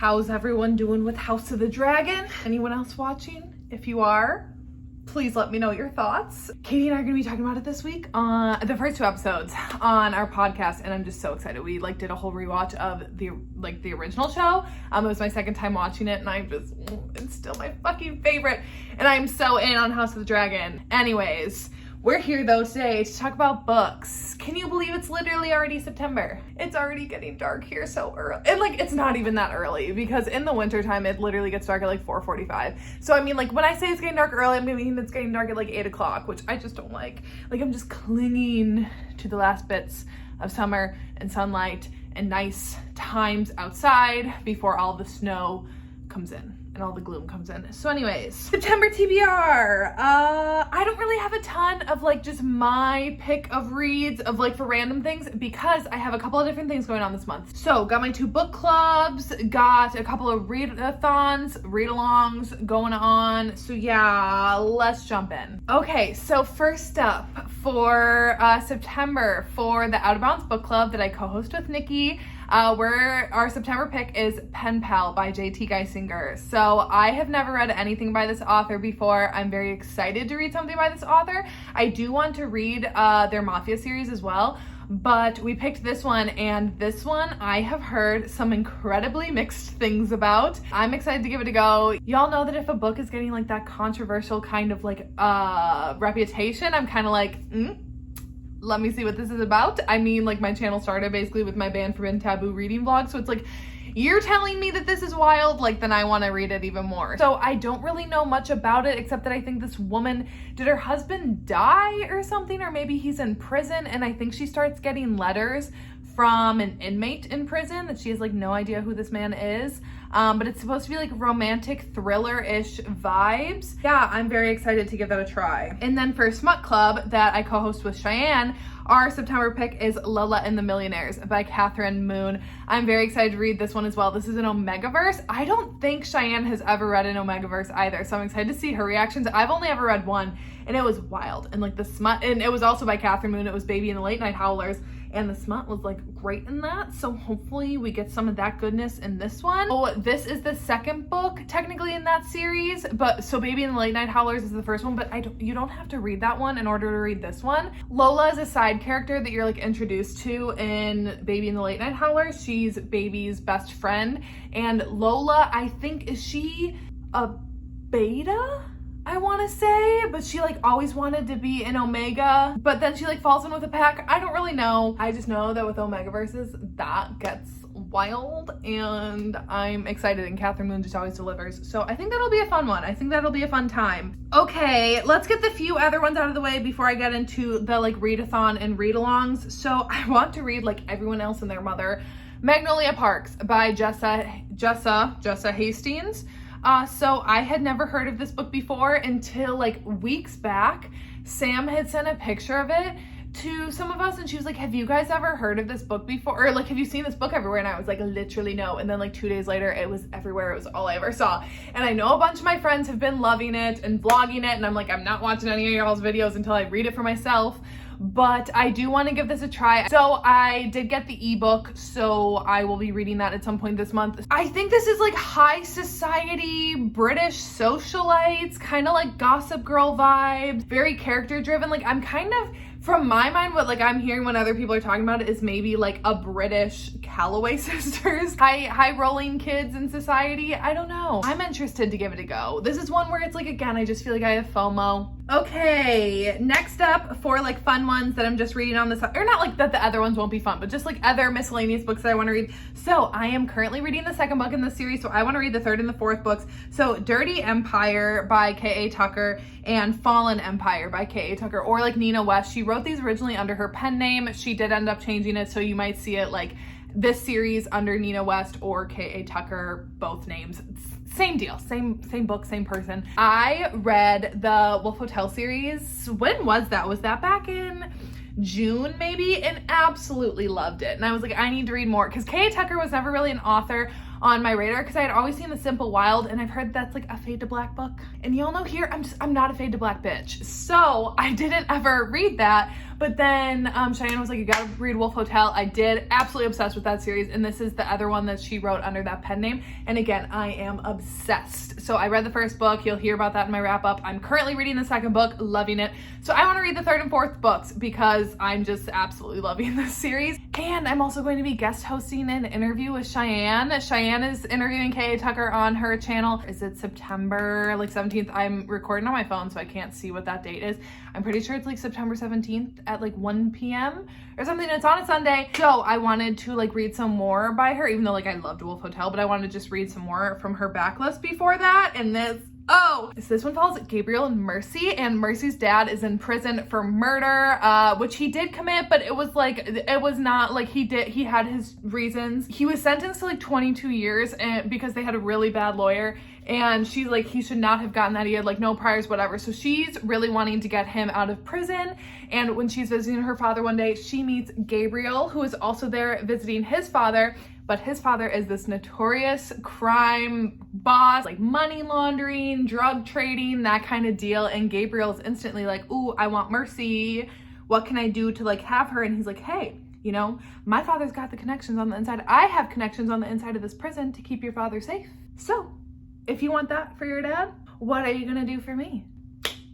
How's everyone doing with House of the Dragon? Anyone else watching? If you are, please let me know your thoughts. Katie and I are gonna be talking about it this week on the first 2 episodes on our podcast, and I'm just so excited. We did a whole rewatch of the original show. It was my second time watching it, and it's still my fucking favorite, and I'm so in on House of the Dragon. Anyways, we're here though today to talk about books. Can you believe it's literally already September? It's already getting dark here so early. And it's not even that early because in the winter time, it literally gets dark at 4:45. So I mean, when I say it's getting dark early, I'm meaning it's getting dark at 8 o'clock, which I just don't like. I'm just clinging to the last bits of summer and sunlight and nice times outside before all the snow comes in and all the gloom comes in. So anyways, September TBR. I don't really have a ton of just my pick of reads of for random things because I have a couple of different things going on this month. So got my 2 book clubs, got a couple of readathons, readalongs going on. So yeah, let's jump in. Okay, so first up for September for the Outofbounds book club that I co-host with Nikki. Our September pick is Pen Pal by J.T. Geissinger. So I have never read anything by this author before. I'm very excited to read something by this author. I do want to read their Mafia series as well, but we picked this one, and this one I have heard some incredibly mixed things about. I'm excited to give it a go. Y'all know that if a book is getting that controversial kind of reputation, I'm kind of let me see what this is about. I mean, my channel started basically with my Banned Forbidden Taboo reading vlog, so it's you're telling me that this is wild, then I want to read it even more. So I don't really know much about it, except that I think this woman, did her husband die or something, or maybe he's in prison, and I think she starts getting letters from an inmate in prison that she has no idea who this man is. But it's supposed to be romantic thriller-ish vibes. Yeah, I'm very excited to give that a try. And then for Smut Club that I co-host with Cheyenne, our September pick is Lola and the Millionaires by Kathryn Moon. I'm very excited to read this one as well. This is an Omegaverse. I don't think Cheyenne has ever read an Omegaverse either, so I'm excited to see her reactions. I've only ever read one, and it was wild. And the smut, and it was also by Kathryn Moon. It was Baby and the Late Night Howlers. And the smut was great in that, so hopefully we get some of that goodness in this one. Oh, this is the second book technically in that series, but so Baby and the Late Night Howlers is the first one, but you don't have to read that one in order to read this one. Lola is a side character that you're introduced to in Baby and the Late Night Howlers. She's Baby's best friend, and Lola, I think, is she a beta? I want to say, but she always wanted to be an Omega, but then she falls in with a pack. I don't really know. I just know that with Omegaverses, that gets wild, and I'm excited, and Kathryn Moon just always delivers. So I think that'll be a fun one. I think that'll be a fun time. Okay, let's get the few other ones out of the way before I get into the Readathon and readalongs. So I want to read everyone else and their mother, Magnolia Parks by Jessa Hastings. So I had never heard of this book before until weeks back. Sam had sent a picture of it to some of us, and she was like, have you guys ever heard of this book before? Or have you seen this book everywhere? And I was literally no. And then 2 days later, it was everywhere. It was all I ever saw. And I know a bunch of my friends have been loving it and vlogging it, and I'm I'm not watching any of y'all's videos until I read it for myself. But I do want to give this a try. So I did get the ebook, so I will be reading that at some point this month. I think this is high society British socialites, kind of Gossip Girl vibes, very character driven. I'm kind of, from my mind, what I'm hearing when other people are talking about it is maybe a British Calloway sisters, high rolling kids in society. I don't know. I'm interested to give it a go. This is one where it's again, I just feel I have FOMO. Okay, next up for fun ones that I'm just reading on this, or not that the other ones won't be fun, but just other miscellaneous books that I want to read. So I am currently reading the second book in the series, so I want to read the third and the fourth books. So Dirty Empire by K.A. Tucker and Fallen Empire by K.A. Tucker, or Nina West. She wrote these originally under her pen name. She did end up changing it, so you might see it this series under Nina West or K.A. Tucker, both names. Same deal, same book, same person. I read the Wolf Hotel series. When was that? Was that back in June maybe? And absolutely loved it. And I was I need to read more, because K.A. Tucker was never really an author on my radar because I had always seen The Simple Wild, and I've heard that's like a Fade to Black book. And y'all know here, I'm not a Fade to Black bitch. So I didn't ever read that. But then Cheyenne was like, you gotta read Wolf Hotel. I did, absolutely obsessed with that series. And this is the other one that she wrote under that pen name. And again, I am obsessed. So I read the first book. You'll hear about that in my wrap up. I'm currently reading the second book, loving it. So I wanna read the third and fourth books because I'm just absolutely loving this series. And I'm also going to be guest hosting an interview with Cheyenne. Cheyenne is interviewing K.A. Tucker on her channel. Is it September like 17th? I'm recording on my phone, so I can't see what that date is. I'm pretty sure it's like September 17th at like 1 p.m. or something. It's on a Sunday. So I wanted to like read some more by her, even though like I loved Wolf Hotel, but I wanted to just read some more from her backlist before that. And so this one follows Gabriel and Mercy, and Mercy's dad is in prison for murder, which he did commit, but it was not like he had his reasons. He was sentenced to like 22 years because they had a really bad lawyer, and she's like, he should not have gotten that. He had like no priors, whatever. So she's really wanting to get him out of prison. And when she's visiting her father one day, she meets Gabriel, who is also there visiting his father. But his father is this notorious crime boss, like money laundering, drug trading, that kind of deal. And Gabriel's instantly like, ooh, I want Mercy. What can I do to like have her? And he's like, hey, you know, my father's got the connections on the inside. I have connections on the inside of this prison to keep your father safe. So if you want that for your dad, what are you gonna do for me?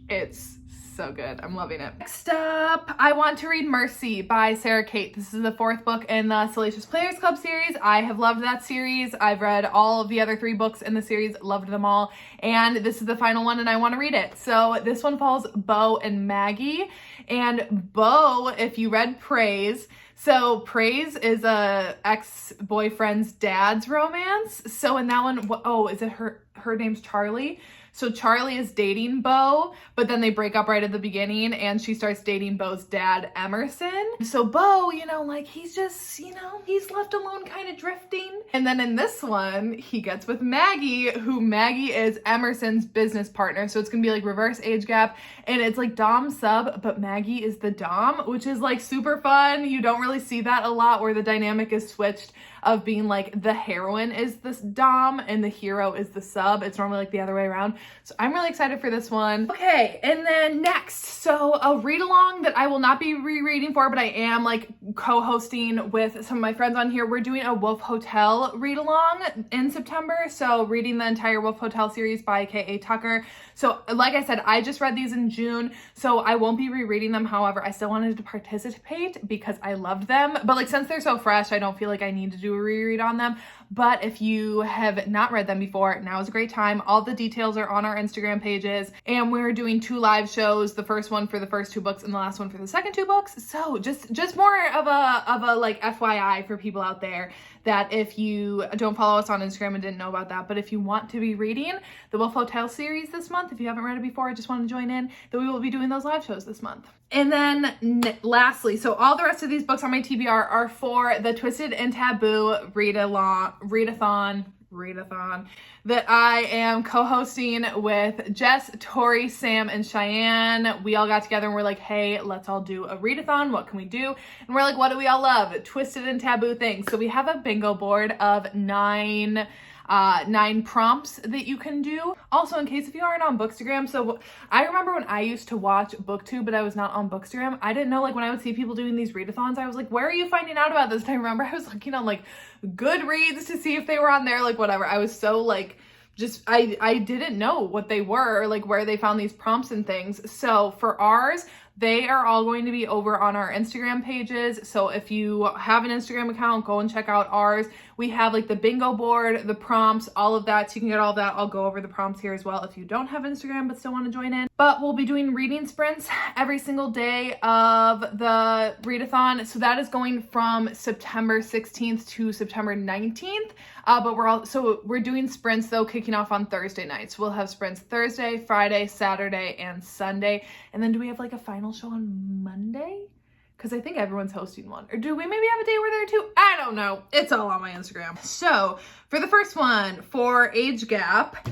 It's so good. I'm loving it. Next up, I want to read Mercy by Sarah Kate. This is the fourth book in the Salacious Players Club series. I have loved that series. I've read all of the other 3 books in the series, loved them all. And this is the final one and I want to read it. So this one follows Beau and Maggie. And Beau, if you read Praise, so Praise is a ex-boyfriend's dad's romance. So in that one, is it her name's Charlie? So Charlie is dating Beau, but then they break up right at the beginning and she starts dating Beau's dad, Emerson. So Beau, you know, like he's just, you know, he's left alone kind of drifting. And then in this one, he gets with Maggie, who Maggie is Emerson's business partner. So it's gonna be like reverse age gap and it's like dom sub, but Maggie is the dom, which is like super fun. You don't really see that a lot where the dynamic is switched of being like the heroine is the dom and the hero is the sub. It's normally like the other way around. So I'm really excited for this one. Okay, and then next, so a read along that I will not be rereading for, but I am like co-hosting with some of my friends on here. We're doing a Wolf Hotel read along in September. So reading the entire Wolf Hotel series by K.A. Tucker. So like I said, I just read these in June, so I won't be rereading them. However, I still wanted to participate because I loved them. But like, since they're so fresh, I don't feel like I need to do a reread on them. But if you have not read them before, now is a great time. All the details are on our Instagram pages, and we're doing 2 live shows, the first one for the first 2 books and the last one for the second 2 books. So just more of a like FYI for people out there that if you don't follow us on Instagram and didn't know about that, but if you want to be reading the Wolf Hotel series this month, if you haven't read it before, I just want to join in, then we will be doing those live shows this month. And then lastly, so all the rest of these books on my TBR are for the Twisted and Taboo Readathon that I am co-hosting with Jess, Tori, Sam, and Cheyenne. We all got together and we're like, hey, let's all do a readathon. What can we do? And we're like, what do we all love? Twisted and taboo things. So we have a bingo board of 9 prompts that you can do. Also, in case if you aren't on Bookstagram, so I remember when I used to watch BookTube, but I was not on Bookstagram, I didn't know, like when I would see people doing these readathons, I was like, where are you finding out about this? And I remember I was looking on like Goodreads to see if they were on there, like whatever. I was so like, I didn't know what they were, or like where they found these prompts and things. So for ours, they are all going to be over on our Instagram pages. So if you have an Instagram account, go and check out ours. We have like the bingo board, the prompts, all of that. So you can get all that. I'll go over the prompts here as well if you don't have Instagram but still want to join in. But we'll be doing reading sprints every single day of the readathon. So that is going from September 16th to September 19th. But we're doing sprints though, kicking off on Thursday nights. We'll have sprints Thursday, Friday, Saturday, and Sunday. And then do we have like a final show on Monday? Because I think everyone's hosting one. Or do we maybe have a day where there are 2? I don't know. It's all on my Instagram. So for the first one, for age gap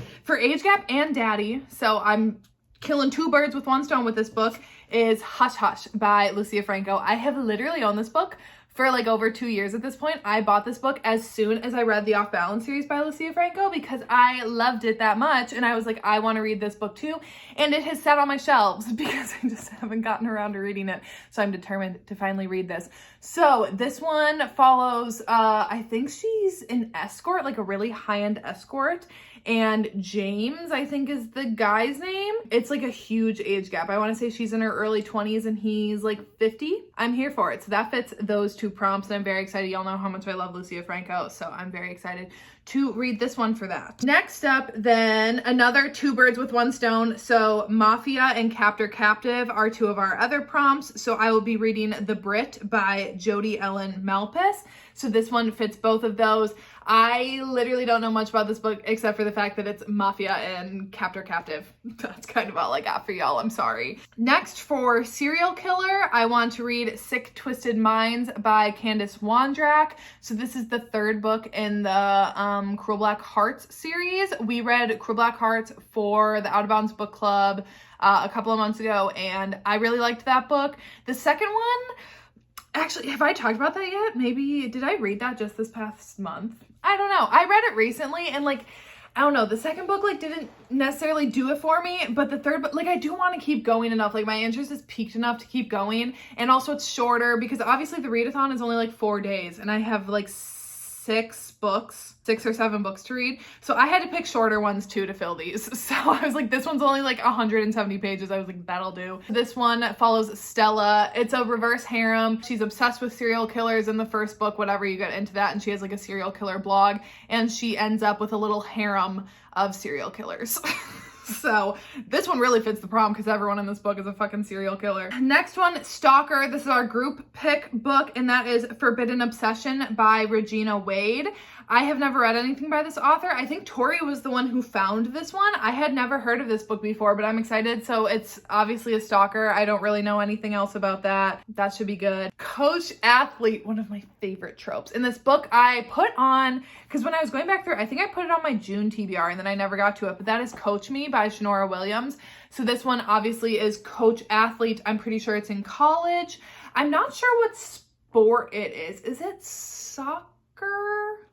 and daddy, so I'm killing 2 birds with 1 stone with this book, is Hush Hush by Lucia Franco. I have literally owned this book for like over 2 years at this point. I bought this book as soon as I read the Outofbounds series by Lucia Franco because I loved it that much, and I was like, I want to read this book too, and it has sat on my shelves because I just haven't gotten around to reading it, so I'm determined to finally read this. So this one follows, I think she's an escort, like a really high-end escort, and James, I think, is the guy's name. It's like a huge age gap. I want to say she's in her early 20s and he's like 50. I'm here for it. So that fits those two prompts, and I'm very excited. Y'all know how much I love Lucia Franco, so I'm very excited to read this one for that. Next up, then, another two birds with one stone. So Mafia and Captor Captive are two of our other prompts. So I will be reading The Brit by Jodi Ellen Malpas. So this one fits both of those. I literally don't know much about this book except for the fact that it's Mafia and Captor Captive. That's kind of all I got for y'all. I'm sorry. Next, for serial killer, I want to read Sick Twisted Minds by Candice Wondrak. So this is the third book in the Cruel Black Hearts series. We read Cruel Black Hearts for the Outofbounds book club a couple of months ago, and I really liked that book. The second one, actually, have I talked about that yet? Maybe, did I read that just this past month? I don't know. I read it recently, and like, I don't know, the second book like didn't necessarily do it for me, but the third book, like, I do want to keep going enough. Like, my interest is peaked enough to keep going, and also it's shorter because obviously the readathon is only like 4 days, and I have like 6 or 7 books to read. So I had to pick shorter ones too to fill these. So I was like, this one's only like 170 pages. I was like, that'll do. This one follows Stella. It's a reverse harem. She's obsessed with serial killers in the first book, whatever, you get into that. And she has like a serial killer blog, and she ends up with a little harem of serial killers. So this one really fits the prompt because everyone in this book is a fucking serial killer. Next one, Stalker. This is our group pick book, and that is Forbidden Obsession by Regina Wade. I have never read anything by this author. I think Tori was the one who found this one. I had never heard of this book before, but I'm excited. So it's obviously a stalker. I don't really know anything else about that. That should be good. Coach athlete, one of my favorite tropes. In this book, I put on, because when I was going back through, I think I put it on my June TBR and then I never got to it, but that is Coach Me by Shanora Williams. So this one obviously is coach athlete. I'm pretty sure it's in college. I'm not sure what sport it is. Is it soccer?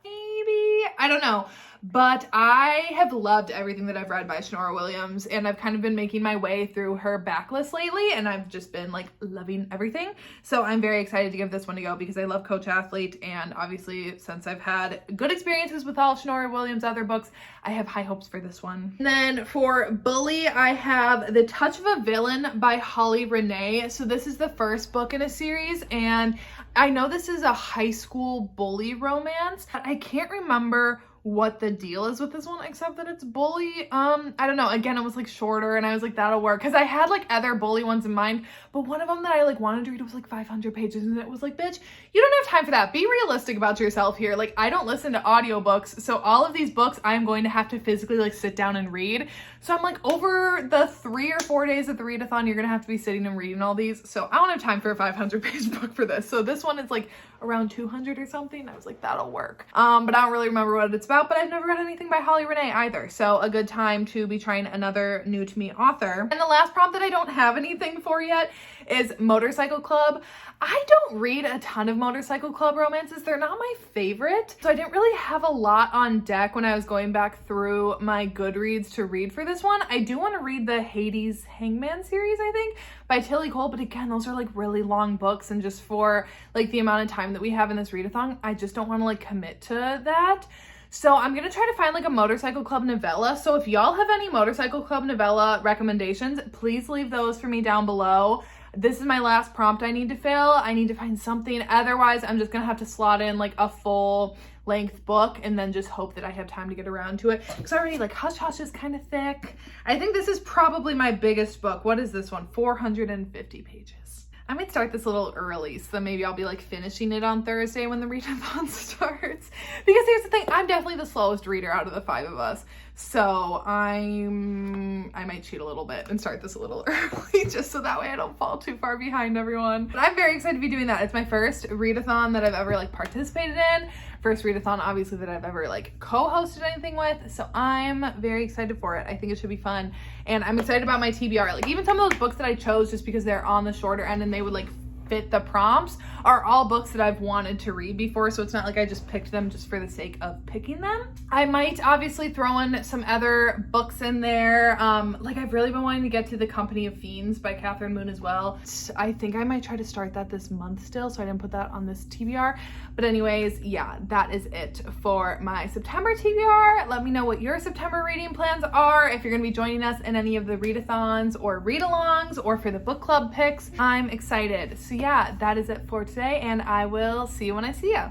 Maybe? I don't know. But I have loved everything that I've read by Shanora Williams, and I've kind of been making my way through her backlist lately, and I've just been like loving everything. So I'm very excited to give this one a go because I love Coach Athlete, and obviously since I've had good experiences with all Shanora Williams' other books, I have high hopes for this one. And then for Bully, I have The Touch of a Villain by Holly Renee. So this is the first book in a series, and I know this is a high school bully romance, but I can't remember what the deal is with this one except that it's bully. I don't know, again, it was like shorter and I was like, that'll work, because I had like other bully ones in mind, but one of them that I like wanted to read was like 500 pages, and it was like, bitch, you don't have time for that. Be realistic about yourself here. Like, I don't listen to audiobooks, so all of these books I'm going to have to physically like sit down and read. So I'm like, over the 3 or 4 days of the readathon, you're gonna have to be sitting and reading all these, so I don't have time for a 500 page book for this. So this one is like around 200 or something. I was like, that'll work. But I don't really remember what it's about, but I've never read anything by Holly Renee either. So a good time to be trying another new to me author. And the last prompt that I don't have anything for yet is Motorcycle Club. I don't read a ton of Motorcycle Club romances. They're not my favorite. So I didn't really have a lot on deck when I was going back through my Goodreads to read for this one. I do want to read the Hades Hangman series, I think, by Tilly Cole. But again, those are like really long books, and just for like the amount of time that we have in this readathon, I just don't want to like commit to that. So I'm going to try to find like a Motorcycle Club novella. So if y'all have any Motorcycle Club novella recommendations, please leave those for me down below. This is my last prompt I need to fill. I need to find something. Otherwise, I'm just going to have to slot in like a full length book and then just hope that I have time to get around to it. Because already like Hush Hush is kind of thick. I think this is probably my biggest book. What is this one? 450 pages. I might start this a little early, so maybe I'll be like finishing it on Thursday when the readathon starts. Because here's the thing, I'm definitely the slowest reader out of the 5 of us. So I might cheat a little bit and start this a little early just so that way I don't fall too far behind everyone. But I'm very excited to be doing that. It's my first readathon that I've ever like participated in. First readathon obviously that I've ever like co-hosted anything with. So I'm very excited for it. I think it should be fun. And I'm excited about my TBR. Like even some of those books that I chose just because they're on the shorter end and they would like fit the prompts are all books that I've wanted to read before, so it's not like I just picked them just for the sake of picking them. I might obviously throw in some other books in there. Like I've really been wanting to get to The Company of Fiends by Kathryn Moon as well. I think I might try to start that this month still, so I didn't put that on this TBR. But anyways, yeah, that is it for my September TBR. Let me know what your September reading plans are, if you're gonna be joining us in any of the readathons or read-alongs or for the book club picks. I'm excited. So yeah, that is it for today, and I will see you when I see you.